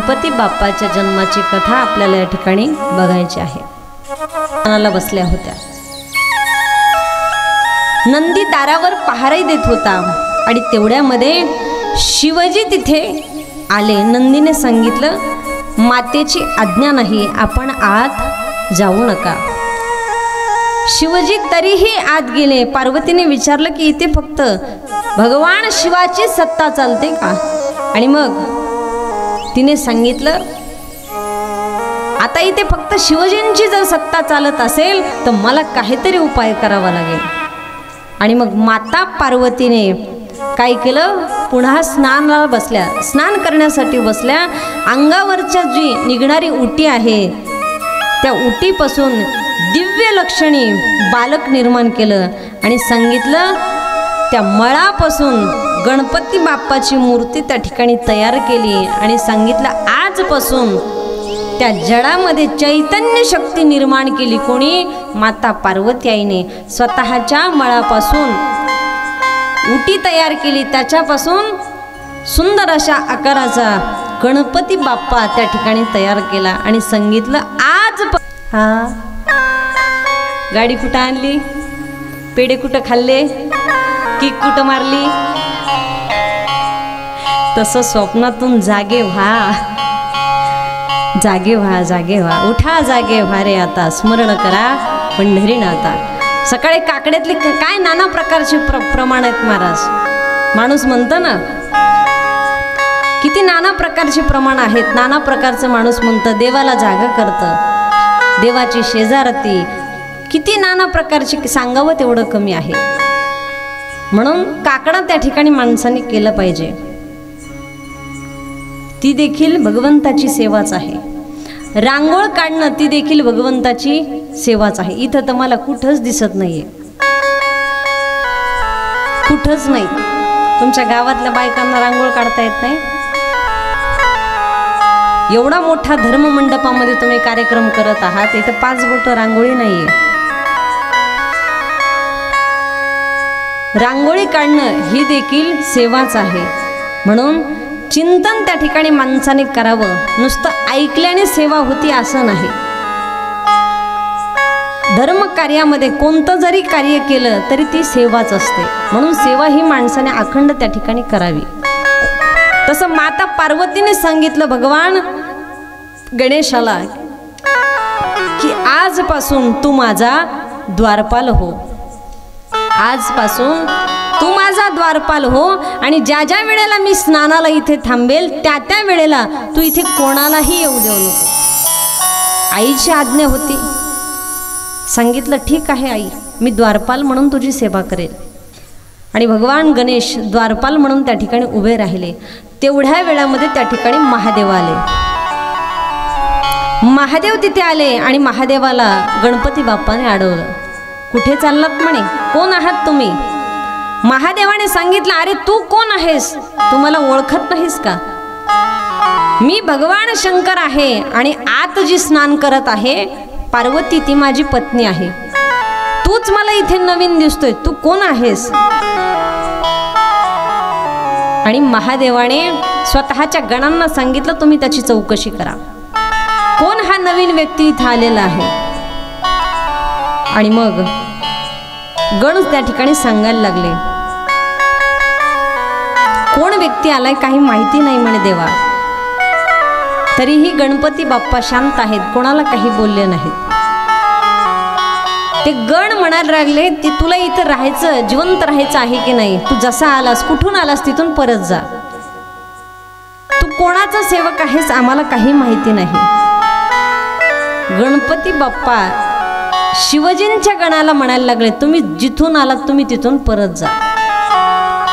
गणपती बाप्पाच्या जन्माची कथा आपल्याला या ठिकाणी बघायची आहे। नानाला बसल्या होत्या, नंदी दारावर पहाराही देत होता आणि तेवढ्यामध्ये शिवजी तिथे आले। नंदीने सांगितलं, मातेची आज्ञा नाही, आपण आत जाऊ नका। शिवजी तरीही आत गेले। पार्वतीने विचारलं की इथे फक्त भगवान शिवाची सत्ता चालते का? आणि मग तिने सांगितलं, आता इथे फक्त शिवजींची जर सत्ता चालत असेल तर मला काहीतरी उपाय करावा लागेल। आणि मग माता पार्वतीने काय केलं, पुन्हा स्नानाला बसल्या, स्नान करण्यासाठी बसल्या। अंगावरच्या जी निघणारी उटी आहे त्या उटीपासून दिव्य लक्षणी बालक निर्माण केलं आणि सांगितलं, त्या मळापासून गणपती बाप्पाची मूर्ती त्या ठिकाणी तयार केली आणि सांगितलं, आजपासून त्या जडामध्ये चैतन्य शक्ती निर्माण केली। कोणी? माता पार्वती आईने स्वतःच्या मळापासून उटी तयार केली, त्याच्यापासून सुंदर अशा आकाराचा गणपती बाप्पा त्या ठिकाणी तयार केला आणि सांगितलं, आज गाडी कुठं आणली, पेढे कुठं खाल्ले, किक कुठं मारली? तसं स्वप्नातून जागे व्हा, जागे व्हा, जागे व्हा, उठा, जागे व्हा रे आता, स्मरण करा पंढरीनाथा। सकाळी काकड्यातले काय नाना प्रकारचे प्रमाण आहेत महाराज, माणूस म्हणतो ना, किती नाना प्रकारचे प्रमाण आहेत, नाना प्रकारचं माणूस म्हणतं, देवाला जागा करतं, देवाची शेजारती, किती नाना प्रकारचे सांगावं तेवढं कमी आहे। म्हणून काकडा त्या ठिकाणी माणसाने केलं पाहिजे, ती देखील भगवंताची सेवाच आहे। रांगोळ काढणं ती देखील भगवंताची सेवाच आहे। इथं तर मला कुठंच दिसत नाहीये, कुठंच नाही। तुमच्या गावातल्या बायकांना रांगोळ काढता येत नाही? एवढा मोठा धर्म मंडपामध्ये तुम्ही कार्यक्रम करत आहात, इथं 5 बोटं रांगोळी नाहीये। रांगोळी काढणं ही देखील सेवाच आहे। म्हणून चिंतन त्या ठिकाणी माणसाने करावं, नुसतं ऐकल्याने सेवा होती असं नाही। धर्म कार्यामध्ये कोणतं जरी कार्य केलं तरी ती सेवाच असते। म्हणून सेवा ही माणसाने अखंड त्या ठिकाणी करावी। तसं माता पार्वतीने सांगितलं भगवान गणेशाला की आजपासून तू माझा द्वारपाल हो, आजपासून तू माझा द्वारपाल हो आणि ज्या ज्या वेळेला मी स्नानाला इथे थांबेल त्या त्या वेळेला तू इथे कोणालाही येऊ देऊ नको। आईची आज्ञा होती। सांगितलं, ठीक आहे आई, मी द्वारपाल म्हणून तुझी सेवा करेल। आणि भगवान गणेश द्वारपाल म्हणून त्या ठिकाणी उभे राहिले। तेवढ्या वेळामध्ये त्या ठिकाणी महादेव आले। महादेव तिथे आले आणि महादेवाला गणपती बाप्पाने अडवलं। कुठे चाललात म्हणे, कोण आहात तुम्ही? महादेवाने सांगितलं, अरे तू कोण आहेस, तू मला ओळखत नाहीस का? मी भगवान शंकर आहे आणि आत जी स्नान करत आहे पार्वती ती माझी पत्नी आहे। तूच मला इथे नवीन दिसतोय, तू कोण आहेस? आणि महादेवाने स्वतःच्या गणांना सांगितलं, तुम्ही त्याची चौकशी करा, कोण हा नवीन व्यक्ती इथे आलेला आहे। आणि मग गण त्या ठिकाणी सांगायला लागले, कोण व्यक्ती आलाय काही माहिती नाही म्हणे देवा। तरीही गणपती बाप्पा शांत आहेत, कोणाला काही बोलले नाहीत। ते गण म्हणायला लागले, ती तुला इथं राहायचं, जिवंत राहायचं आहे की नाही? तू जसा आलास, कुठून आलास तिथून परत जा, तू कोणाचा सेवक आहेस आम्हाला काही माहिती नाही। गणपती बाप्पा शिवजींच्या गणाला म्हणायला लागले, तुम्ही जिथून आलात तुम्ही तिथून परत जा।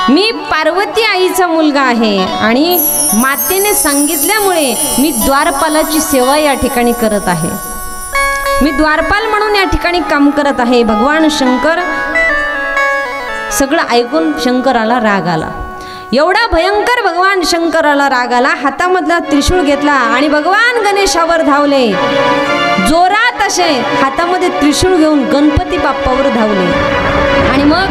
मी पार्वती आईचा मुलगा आहे आणि मातेने सांगितल्यामुळे मी द्वारपालाची सेवा या ठिकाणी करत आहे, मी द्वारपाल म्हणून या ठिकाणी काम करत आहे। भगवान शंकर सगळं ऐकून शंकराला राग आला, एवढा भयंकर भगवान शंकराला राग आला। हातामधला त्रिशूळ घेतला आणि भगवान गणेशावर धावले, जोरात असे हातामध्ये त्रिशूळ घेऊन गणपती बाप्पावर धावले। आणि मग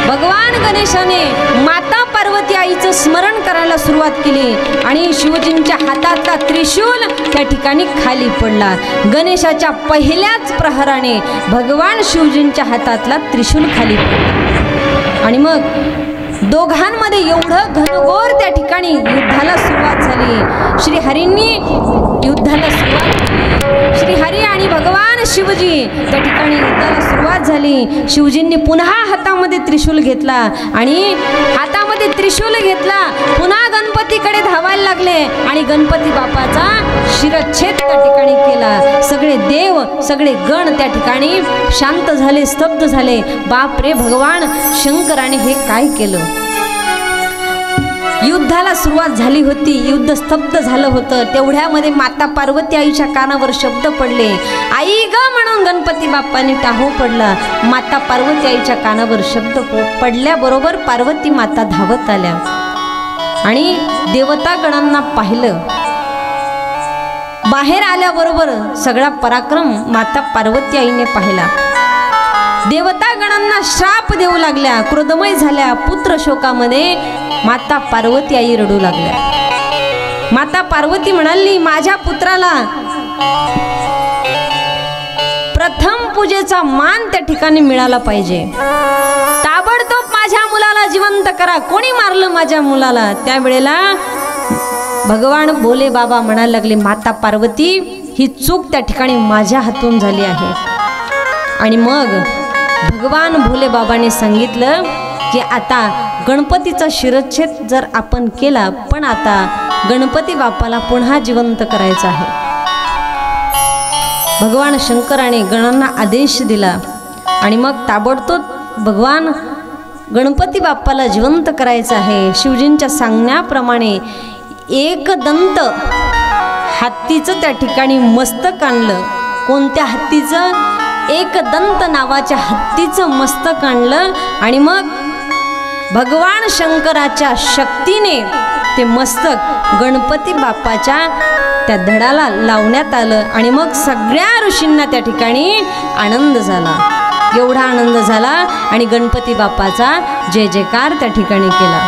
भगवान भगवान गणेशाने माता पार्वती आईचं स्मरण करायला सुरुवात केली आणि शिवजींच्या हातातला त्रिशूल त्या ठिकाणी खाली पडला। गणेशाच्या पहिल्याच प्रहाराने भगवान शिवजींच्या हातातला त्रिशूल खाली पडला आणि मग दोघांमध्ये एवढं घनघोर त्या ठिकाणी युद्धाला सुरुवात झाली। श्रीहरींनी युद्धाला सुरुवात केली। श्रीहरी आणि भगवान शिवजी त्या ठिकाणी युद्धाला सुरुवात झाली। शिवजींनी पुन्हा हातामध्ये त्रिशूल घेतला आणि हातामध्ये त्रिशूल घेतला, पुन्हा गणपतीकडे धावायला लागले आणि गणपती बाप्पाचा शिरच्छेद त्या ठिकाणी केला। सगळे देव सगळे गण त्या ठिकाणी शांत झाले, स्तब्ध झाले। बाप रे, भगवान शंकराने हे काय केलं? युद्धाला सुरुवात झाली होती, युद्ध स्तब्ध झालं होतं, तेवढ्यामध्ये माता पार्वती आईच्या कानावर शब्द पडले, आई ग म्हणून गणपती बाप्पाने टाहो पडला। माता पार्वती आईच्या कानावर शब्द पडल्याबरोबर पार्वती माता धावत आल्या आणि देवता गणांना पाहिलं। बाहेर आल्याबरोबर सगळा पराक्रम माता पार्वती आईने पाहिला। देवता गणांना श्राप देऊ लागल्या, क्रोधमय झाल्या। पुत्र शोकामध्ये माता पार्वती आई रडू लागल्या। माता पार्वती म्हणाली, माझ्या पुत्राला प्रथम पूजेचा मान त्या ठिकाणी मिळाला पाहिजे। ताबडतोब माझ्या मुलाला जिवंत करा। कोणी मारलं माझ्या मुलाला? त्यावेळेला भगवान भोले बाबा म्हणायला लागले, माता पार्वती, ही चूक त्या ठिकाणी माझ्या हातून झाली आहे। आणि मग भगवान भोले बाबाने सांगितलं की आता गणपतीचा शिरच्छेद जर आपण केला, पण आता गणपती बाप्पाला पुन्हा जिवंत करायचं आहे। भगवान शंकराने गणांना आदेश दिला आणि मग ताबडतोब भगवान गणपती बाप्पाला जिवंत करायचं आहे। शिवजींच्या सांगण्याप्रमाणे एकदंत हत्तीचं त्या ठिकाणी मस्तक आणलं। कोणत्या हत्तीचं? एकदंत नावाच्या हत्तीचं मस्तक आणलं आणि मग भगवान शंकराच्या शक्तीने ते मस्तक गणपती बाप्पाच्या त्या धडाला लावण्यात आलं आणि मग सगळ्या ऋषींना त्या ठिकाणी आनंद झाला। एवढा आनंद झाला आणि गणपती बाप्पाचा जय जयकार त्या ठिकाणी केला।